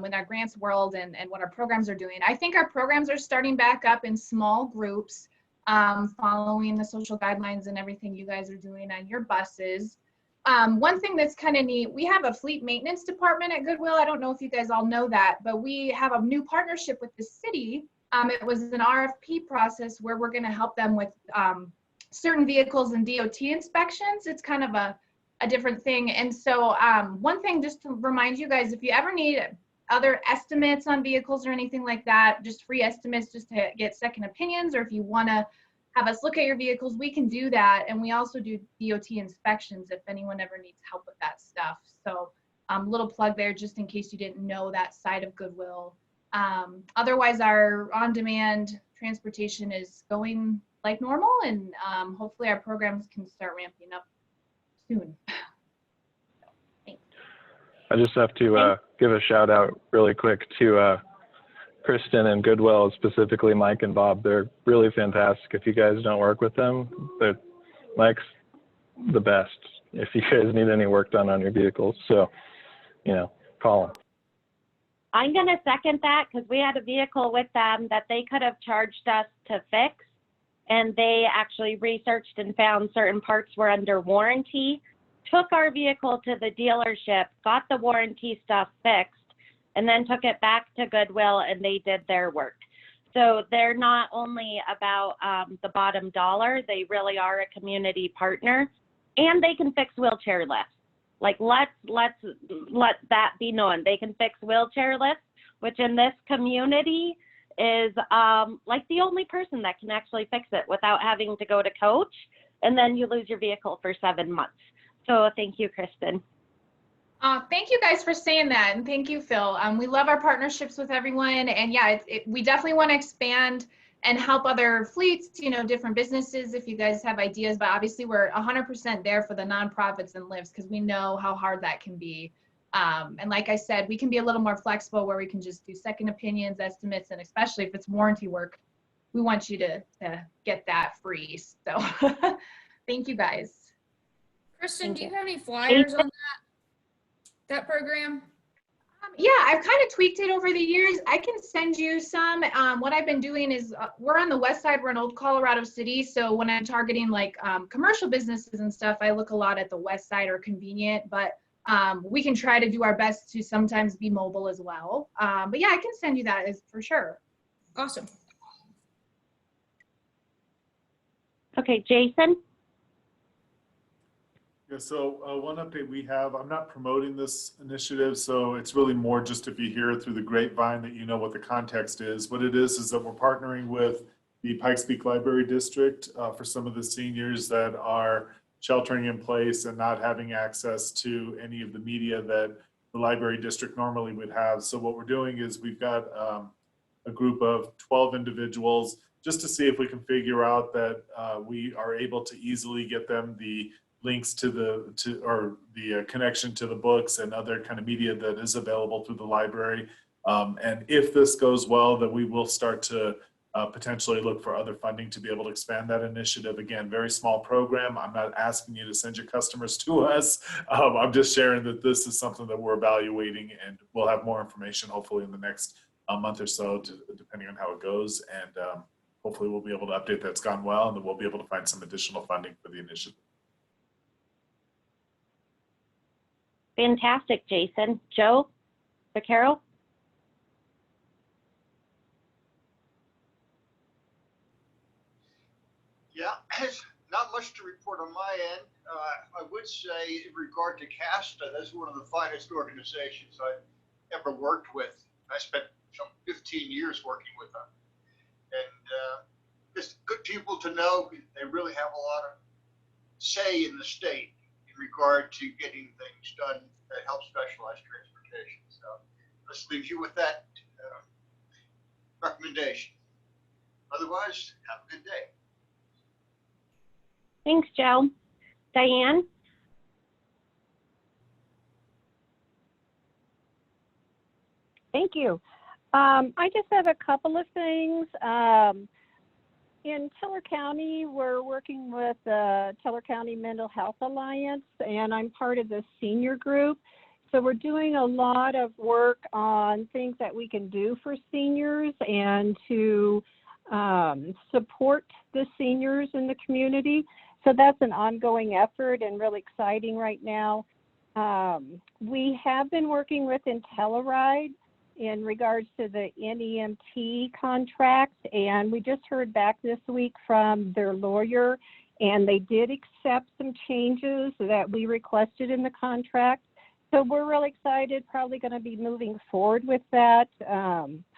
with our grants world and what our programs are doing. I think our programs are starting back up in small groups, following the social guidelines and everything you guys are doing on your buses. One thing that's kind of neat, we have a fleet maintenance department at Goodwill. I don't know if you guys all know that, but we have a new partnership with the city. It was an RFP process where we're going to help them with certain vehicles and DOT inspections. It's kind of a different thing. And so one thing just to remind you guys, if you ever need other estimates on vehicles or anything like that, just free estimates just to get second opinions, or if you want to have us look at your vehicles, we can do that. And we also do DOT inspections if anyone ever needs help with that stuff. So little plug there just in case you didn't know that side of Goodwill. Otherwise, our on-demand transportation is going like normal, and hopefully our programs can start ramping up soon. I just have to give a shout out really quick to Kristen and Goodwill, specifically Mike and Bob. They're really fantastic. If you guys don't work with them, Mike's the best if you guys need any work done on your vehicles. So, call them. I'm going to second that because we had a vehicle with them that they could have charged us to fix, and they actually researched and found certain parts were under warranty, took our vehicle to the dealership, got the warranty stuff fixed, and then took it back to Goodwill, and they did their work. So they're not only about the bottom dollar, they really are a community partner, and they can fix wheelchair lifts. Like, let that be known. They can fix wheelchair lifts, which in this community is like the only person that can actually fix it without having to go to coach, and then you lose your vehicle for 7 months. So thank you, Kristen. Thank you guys for saying that, and thank you, Phil. We love our partnerships with everyone, and yeah, we definitely want to expand and help other fleets, different businesses if you guys have ideas, but obviously we're 100% there for the nonprofits and lifts because we know how hard that can be. And like I said, we can be a little more flexible where we can just do second opinions, estimates, and especially if it's warranty work, we want you to get that free. So thank you guys. Kristen, do you have any flyers on that program? Yeah, I've kind of tweaked it over the years. I can send you some. What I've been doing is we're on the west side. We're in Old Colorado City. So when I'm targeting like commercial businesses and stuff, I look a lot at the west side or convenient, but we can try to do our best to sometimes be mobile as well. But yeah, I can send you that for sure. Awesome. Okay, Jason? Yeah, so one update we have, I'm not promoting this initiative, so it's really more just if you hear it through the grapevine that you know what the context is. What it is that we're partnering with the Pikes Peak Library District for some of the seniors that are sheltering in place and not having access to any of the media that the library district normally would have. So what we're doing is we've got a group of 12 individuals just to see if we can figure out that we are able to easily get them the links to the connection to the books and other kind of media that is available through the library. And if this goes well, then we will start to potentially look for other funding to be able to expand that initiative. Again, very small program. I'm not asking you to send your customers to us. I'm just sharing that this is something that we're evaluating, and we'll have more information hopefully in the next month or so, depending on how it goes. And hopefully we'll be able to update that's gone well, and then we'll be able to find some additional funding for the initiative. Fantastic, Jason. Joe Vaccaro? Yeah, not much to report on my end. I would say in regard to CASTA, that's one of the finest organizations I've ever worked with. I spent some 15 years working with them. And it's good people to know. They really have a lot of say in the state in regard to getting things done that help specialized transportation. So let's leave you with that recommendation. Otherwise, have a good day. Thanks, Joe. Diane? Thank you. I just have a couple of things. In Keller County, we're working with the Keller County Mental Health Alliance, and I'm part of the senior group. So we're doing a lot of work on things that we can do for seniors and to support the seniors in the community. So that's an ongoing effort and really exciting right now. We have been working with Intelliride in regards to the NEMT contract, and we just heard back this week from their lawyer, and they did accept some changes that we requested in the contract. So we're really excited, probably going to be moving forward with that,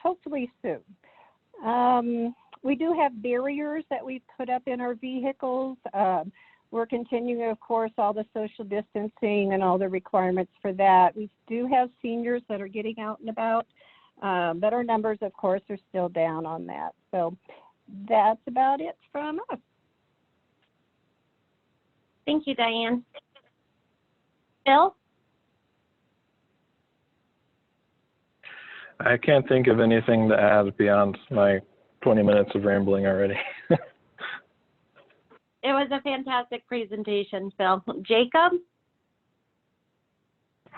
hopefully soon. We do have barriers that we've put up in our vehicles. We're continuing, of course, all the social distancing and all the requirements for that. We do have seniors that are getting out and about, but our numbers, of course, are still down on that. So that's about it from us. Thank you, Diane. Bill? I can't think of anything to add beyond my 20 minutes of rambling already. It was a fantastic presentation, Phil. Jacob?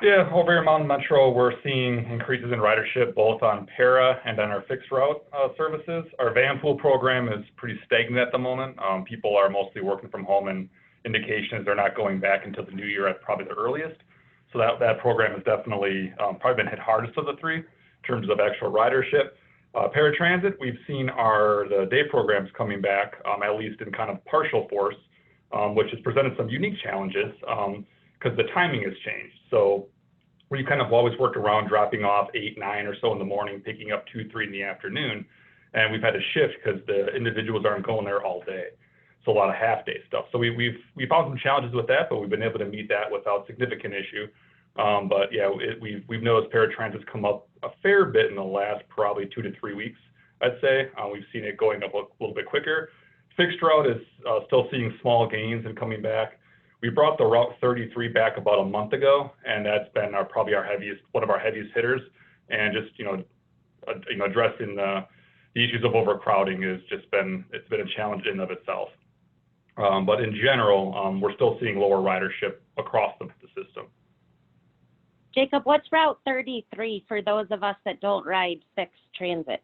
Yeah, over here in Mountain Metro, we're seeing increases in ridership both on para and on our fixed route services. Our van pool program is pretty stagnant at the moment. People are mostly working from home, and indications they're not going back until the new year at probably the earliest. So that program has definitely probably been hit hardest of the three in terms of actual ridership. Paratransit, we've seen the day programs coming back, at least in kind of partial force, which has presented some unique challenges because the timing has changed. So we kind of always worked around dropping off 8, 9 or so in the morning, picking up 2, 3 in the afternoon. And we've had to shift because the individuals aren't going there all day. So a lot of half day stuff. So we found some challenges with that, but we've been able to meet that without significant issue. But yeah, we've noticed paratransit's come up a fair bit in the last probably 2 to 3 weeks, I'd say. We've seen it going up a little bit quicker. Fixed route is still seeing small gains and coming back. We brought the Route 33 back about a month ago, and that's been probably one of our heaviest hitters. And just addressing the issues of overcrowding it's been a challenge in and of itself. But in general, we're still seeing lower ridership across the system. Jacob, what's Route 33 for those of us that don't ride fixed transit?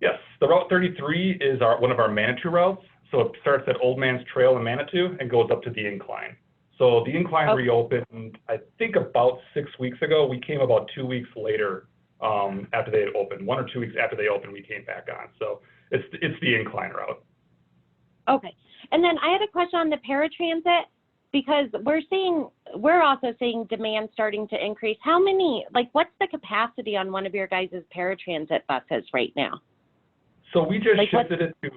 Yes, the Route 33 is one of our Manitou routes. So it starts at Old Man's Trail in Manitou and goes up to the incline. So the incline reopened, I think about 6 weeks ago. We came about 2 weeks later after they had opened. 1 or 2 weeks after they opened, we came back on. So it's the incline route. Okay. And then I had a question on the paratransit, because we're also seeing demand starting to increase. How many, what's the capacity on one of your guys' paratransit buses right now? So we just shifted it to,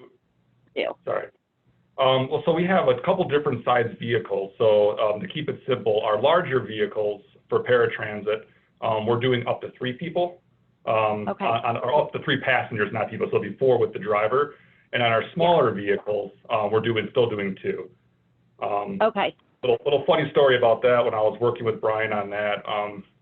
sorry. Well, so we have a couple different size vehicles. So to keep it simple, our larger vehicles for paratransit, we're doing up to 3 people. Or up to 3 passengers, not people. So it'll be 4 with the driver. And on our smaller vehicles, we're still doing 2. Little funny story about that. When I was working with Brian on that,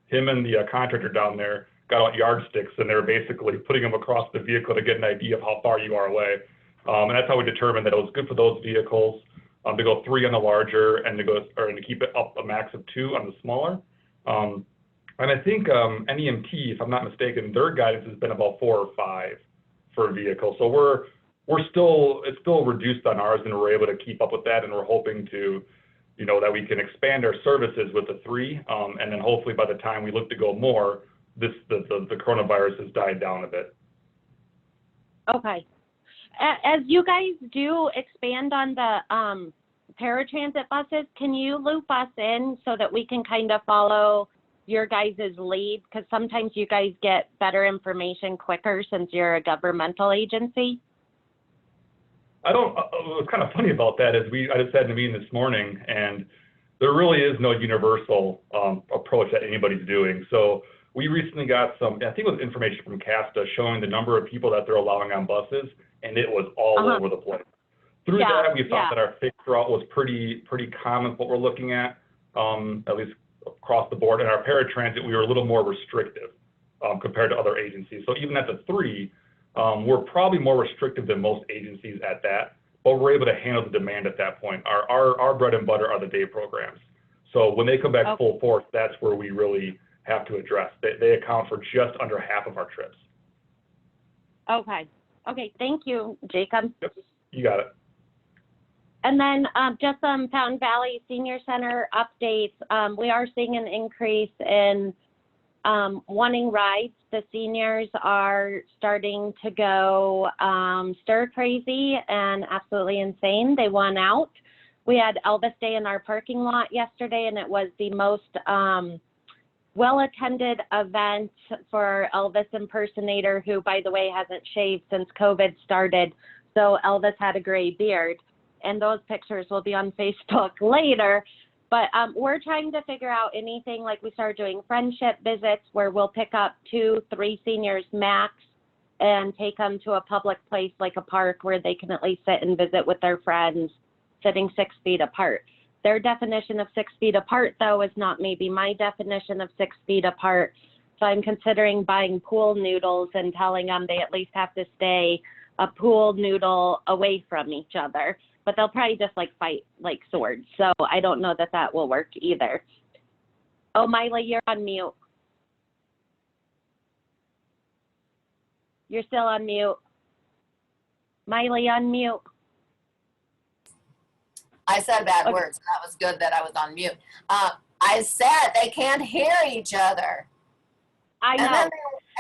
him and the contractor down there got out yardsticks, and they were basically putting them across the vehicle to get an idea of how far you are away. And that's how we determined that it was good for those vehicles to go 3 on the larger and to keep it up a max of 2 on the smaller. And I think NEMT, if I'm not mistaken, their guidance has been about 4 or 5 for a vehicle. So it's still reduced on ours, and we're able to keep up with that, and we're hoping to, that we can expand our services with the 3, and then hopefully by the time we look to go more, the coronavirus has died down a bit. Okay. As you guys do expand on the paratransit buses, can you loop us in so that we can kind of follow your guys' lead? Because sometimes you guys get better information quicker since you're a governmental agency. What's kind of funny about that is I just had a meeting this morning, and there really is no universal approach that anybody's doing. So we recently got I think it was information from Casa showing the number of people that they're allowing on buses, and it was all over the place. Through that, we thought that our fixed route was pretty common, what we're looking at least across the board. And our paratransit, we were a little more restrictive compared to other agencies. So even at the 3, we're probably more restrictive than most agencies at that, but we're able to handle the demand at that point. Our bread and butter are the day programs. So when they come back full force, that's where we really have to address. They account for just under half of our trips. Okay. Thank you, Jacob. Yep, you got it. And then just some Fountain Valley Senior Center updates. We are seeing an increase in wanting rides. The seniors are starting to go stir crazy and absolutely insane. They won out. We had Elvis Day in our parking lot yesterday, and it was the most well-attended event for our Elvis impersonator, who, by the way, hasn't shaved since COVID started. So Elvis had a gray beard, and those pictures will be on Facebook later. But we're trying to figure out anything, like we started doing friendship visits where we'll pick up 2, 3 seniors max and take them to a public place like a park where they can at least sit and visit with their friends, sitting 6 feet apart. Their definition of 6 feet apart, though, is not maybe my definition of 6 feet apart. So I'm considering buying pool noodles and telling them they at least have to stay a pool noodle away from each other. But they'll probably just like fight like swords. So I don't know that that will work either. Oh, Miley, you're on mute. You're still on mute. Miley, unmute. I said bad Okay. words. That was good that I was on mute. I said they can't hear each other. I know.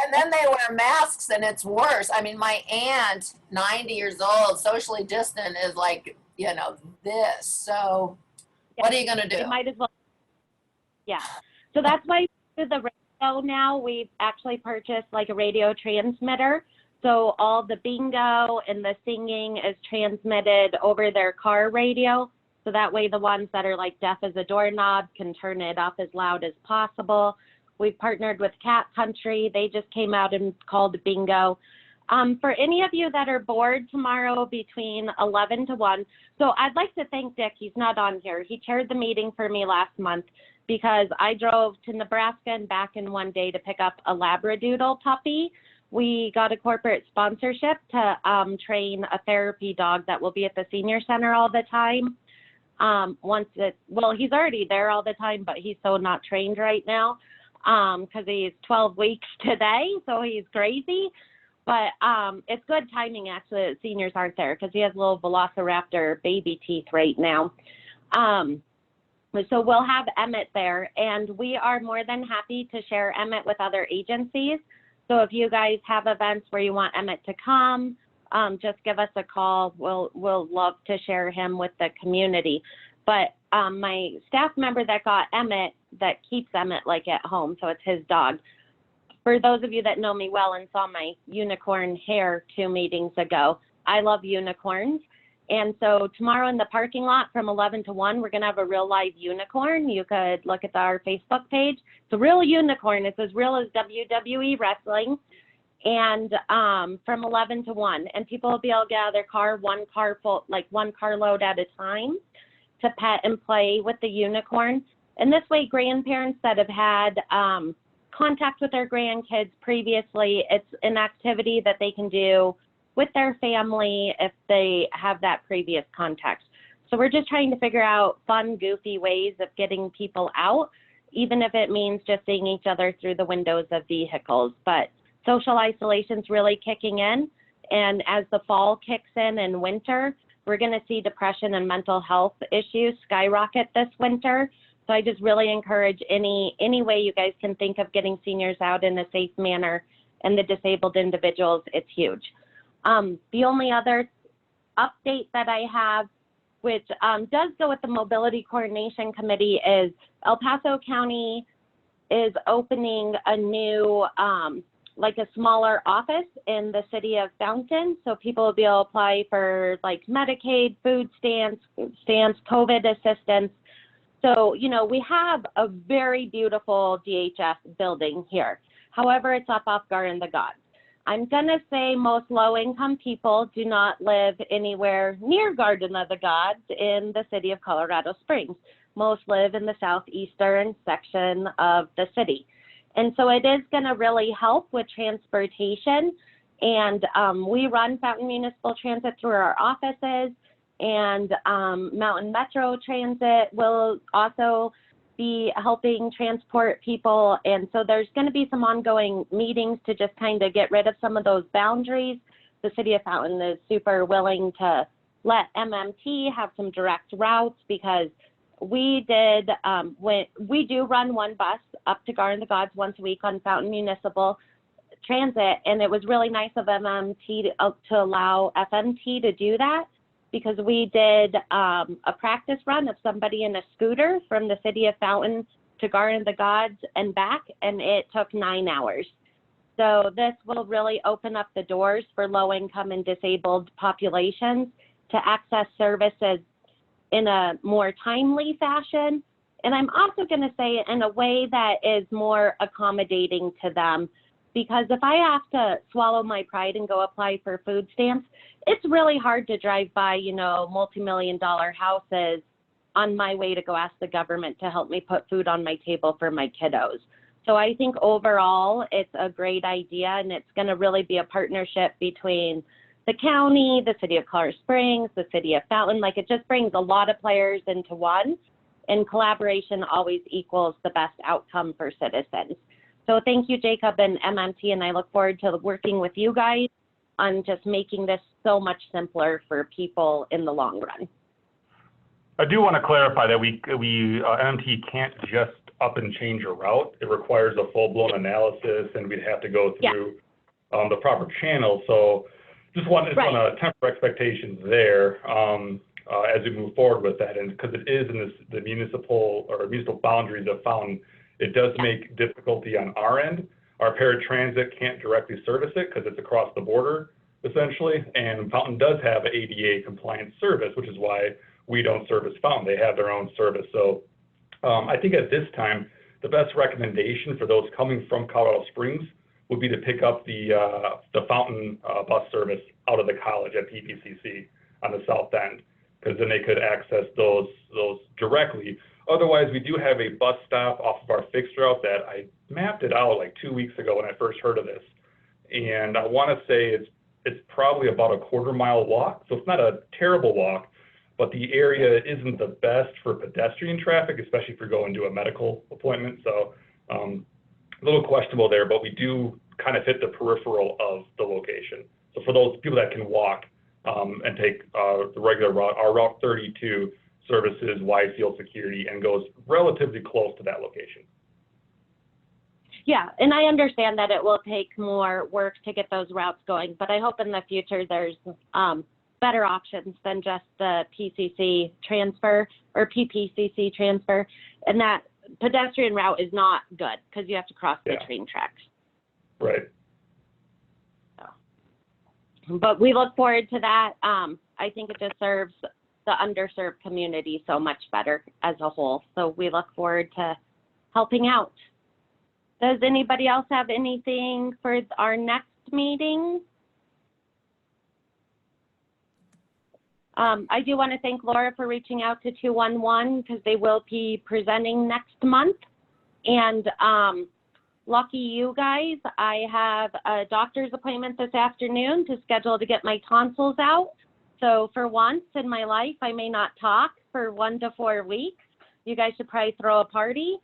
And then they wear masks and it's worse. I mean, my aunt, 90 years old, socially distant, is like, you know, this. So what are you going to do? You might as well. Yeah. So that's why with the radio now, we've actually purchased like a radio transmitter. So all the bingo and the singing is transmitted over their car radio. So that way the ones that are like deaf as a doorknob can turn it up as loud as possible. We've partnered with Cat Country. They just came out and called bingo. For any of you that are bored tomorrow between 11 to 1, so I'd like to thank Dick. He's not on here. He chaired the meeting for me last month because I drove to Nebraska and back in one day to pick up a Labradoodle puppy. We got a corporate sponsorship to train a therapy dog that will be at the senior center all the time. He's already there all the time, but he's so not trained right now because he's 12 weeks today, so he's crazy. But it's good timing, actually, that seniors aren't there because he has little velociraptor baby teeth right now. So we'll have Emmett there, and we are more than happy to share Emmett with other agencies. So if you guys have events where you want Emmett to come, just give us a call. We'll love to share him with the community. But my staff member that got Emmett, that keeps Emmett like at home, so it's his dog. For those of you that know me well and saw my unicorn hair 2 meetings ago, I love unicorns. And so tomorrow in the parking lot from 11 to 1, we're going to have a real live unicorn. You could look at our Facebook page. It's a real unicorn. It's as real as WWE wrestling. And from 11 to 1. And people will be able to get out of their car, one carload at a time to pet and play with the unicorn. And this way, grandparents that have had contact with their grandkids previously, it's an activity that they can do with their family if they have that previous contact. So we're just trying to figure out fun, goofy ways of getting people out, even if it means just seeing each other through the windows of vehicles. But social isolation's really kicking in. And as the fall kicks in and winter, we're going to see depression and mental health issues skyrocket this winter. So I just really encourage any way you guys can think of getting seniors out in a safe manner and the disabled individuals, it's huge. The only other update that I have, which does go with the Mobility Coordination Committee, is El Paso County is opening a new, like a smaller office in the city of Fountain. So people will be able to apply for like Medicaid, food stamps, COVID assistance. So, you know, we have a very beautiful DHS building here. However, it's up off Garden of the Gods. I'm going to say most low-income people do not live anywhere near Garden of the Gods in the city of Colorado Springs. Most live in the southeastern section of the city. And so it is going to really help with transportation. And we run Fountain Municipal Transit through our offices. And Mountain Metro Transit will also be helping transport people. And so there's going to be some ongoing meetings to just kind of get rid of some of those boundaries. The city of Fountain is super willing to let MMT have some direct routes because we did, we do run one bus up to Garden of the Gods once a week on Fountain Municipal Transit. And it was really nice of MMT to allow FMT to do that, because we did a practice run of somebody in a scooter from the city of Fountain to Garden of the Gods and back, and it took 9 hours. So this will really open up the doors for low-income and disabled populations to access services in a more timely fashion. And I'm also gonna say in a way that is more accommodating to them, because if I have to swallow my pride and go apply for food stamps, it's really hard to drive by, you know, multi-million-dollar houses on my way to go ask the government to help me put food on my table for my kiddos. So I think overall, it's a great idea, and it's going to really be a partnership between the county, the city of Colorado Springs, the city of Fountain. Like, it just brings a lot of players into one, and collaboration always equals the best outcome for citizens. So thank you, Jacob and MMT, and I look forward to working with you guys on just making this so much simpler for people in the long run. I do want to clarify that MMT can't just up and change a route. It requires a full-blown analysis, and we'd have to go through the proper channels. So just want to temper expectations there as we move forward with that. And because it is in the municipal boundaries of Fountain, it does make difficulty on our end. Our paratransit can't directly service it because it's across the border, essentially. And Fountain does have an ADA compliant service, which is why we don't service Fountain. They have their own service. So I think at this time, the best recommendation for those coming from Colorado Springs would be to pick up the Fountain bus service out of the college at PPCC on the south end, because then they could access those directly. Otherwise, we do have a bus stop off of our fixed route that I mapped it out like 2 weeks ago when I first heard of this. And I want to say it's probably about a quarter-mile walk. So it's not a terrible walk, but the area isn't the best for pedestrian traffic, especially if you're going to a medical appointment. So a little questionable there, but we do kind of hit the peripheral of the location. So for those people that can walk and take the regular route, our Route 32 services wide field security and goes relatively close to that location. Yeah, and I understand that it will take more work to get those routes going, but I hope in the future there's better options than just the PCC transfer or PPCC transfer. And that pedestrian route is not good because you have to cross the train tracks. Right. So, but we look forward to that. I think it just serves the underserved community so much better as a whole. So we look forward to helping out. Does anybody else have anything for our next meeting? I do want to thank Laura for reaching out to 211 because they will be presenting next month. And lucky you guys, I have a doctor's appointment this afternoon to schedule to get my tonsils out. So for once in my life, I may not talk for 1 to 4 weeks. You guys should probably throw a party.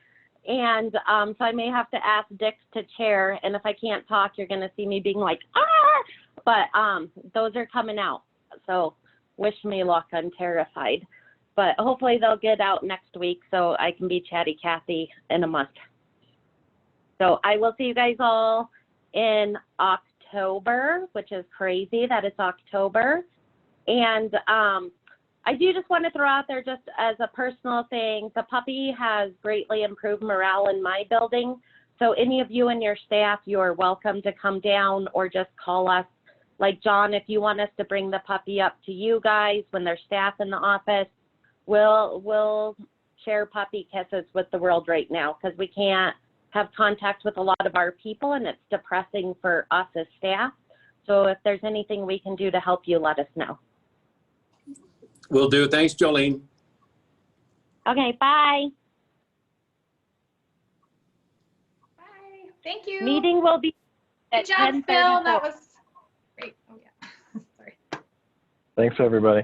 And so I may have to ask Dick to chair. And if I can't talk, you're going to see me being like, ah! But those are coming out. So wish me luck. I'm terrified. But hopefully they'll get out next week so I can be Chatty Cathy in a month. So I will see you guys all in October, which is crazy that it's October. And I do just want to throw out there, just as a personal thing, the puppy has greatly improved morale in my building. So any of you and your staff, you are welcome to come down or just call us. Like John, if you want us to bring the puppy up to you guys when there's staff in the office, we'll share puppy kisses with the world right now because we can't have contact with a lot of our people and it's depressing for us as staff. So if there's anything we can do to help you, let us know. Will do. Thanks, Jolene. Okay, bye. Bye. Thank you. Meeting will be at Good job, Phil. That was great. Oh, yeah. Sorry. Thanks, everybody.